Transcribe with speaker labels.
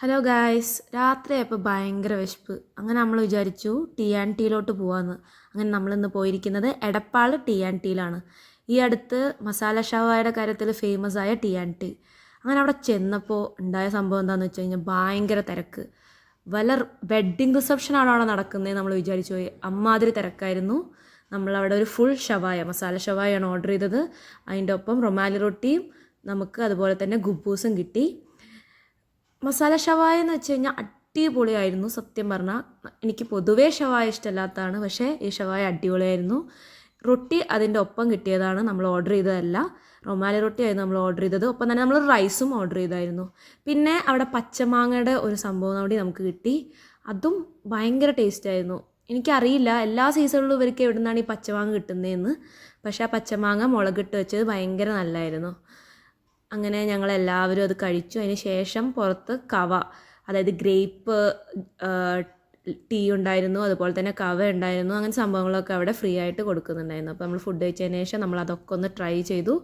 Speaker 1: Hello guys, രാത്രിയായപ്പോൾ ഭയങ്കര വിശപ്പ്. അങ്ങനെ നമ്മൾ വിചാരിച്ചു ടി ആൻഡ് ടീയിലോട്ട് പോകാമെന്ന്. അങ്ങനെ നമ്മളിന്ന് പോയിരിക്കുന്നത് എടപ്പാൾ ടി ആൻഡ് ടീയിലാണ്. ഈ അടുത്ത് മസാല ഷവായുടെ കാര്യത്തിൽ ഫേമസ് ആയ ടി ആൻഡ് ടീ. അങ്ങനെ അവിടെ ചെന്നപ്പോൾ ഉണ്ടായ സംഭവം എന്താണെന്ന് വെച്ച് കഴിഞ്ഞാൽ ഭയങ്കര തിരക്ക്. വല്ല വെഡ്ഡിങ് റിസപ്ഷനാണോ അവിടെ നടക്കുന്നത് നമ്മൾ വിചാരിച്ചു പോയി. അമ്മാതിരി തിരക്കായിരുന്നു. നമ്മളവിടെ ഒരു ഫുൾ ഷവായ, മസാല ഷവായാണ് ഓർഡർ ചെയ്തത്. അതിൻ്റെ ഒപ്പം റൊമാലി റൊട്ടിയും നമുക്ക് അതുപോലെ തന്നെ ഗുബൂസും കിട്ടി. മസാല ഷവായ എന്ന് വെച്ച് കഴിഞ്ഞാൽ അടിപൊളിയായിരുന്നു. സത്യം പറഞ്ഞാൽ എനിക്ക് പൊതുവേ ഷവായ ഇഷ്ടമല്ലാത്തതാണ്, പക്ഷേ ഈ ഷവായ അടിപൊളിയായിരുന്നു. റൊട്ടി അതിൻ്റെ ഒപ്പം കിട്ടിയതാണ്, നമ്മൾ ഓർഡർ ചെയ്തതല്ല. റൊമാലി റൊട്ടി ആയിരുന്നു നമ്മൾ ഓർഡർ ചെയ്തത്. ഒപ്പം തന്നെ നമ്മൾ റൈസും ഓർഡർ ചെയ്തായിരുന്നു. പിന്നെ അവിടെ പച്ചമാങ്ങയുടെ ഒരു സംഭവം കൂടി നമുക്ക് കിട്ടി. അതും ഭയങ്കര ടേസ്റ്റായിരുന്നു. എനിക്കറിയില്ല എല്ലാ സീസണിലും ഇവർക്ക് എവിടെ നിന്നാണ് ഈ പച്ചമാങ്ങ കിട്ടുന്നതെന്ന്, പക്ഷേ ആ പച്ചമാങ്ങ മുളകിട്ട് വെച്ചത് ഭയങ്കര നല്ലതായിരുന്നു. അങ്ങനെ ഞങ്ങളെല്ലാവരും അത് കഴിച്ചു. അതിന് ശേഷം പുറത്ത് കവ, അതായത് ഗ്രേപ്പ് ടീ ഉണ്ടായിരുന്നു, അതുപോലെ തന്നെ കവ ഉണ്ടായിരുന്നു. അങ്ങനെ സംഭവങ്ങളൊക്കെ അവിടെ ഫ്രീ ആയിട്ട് കൊടുക്കുന്നുണ്ടായിരുന്നു. അപ്പോൾ നമ്മൾ ഫുഡ് കഴിച്ചതിന് ശേഷം നമ്മൾ അതൊക്കെ ഒന്ന് ട്രൈ ചെയ്തു.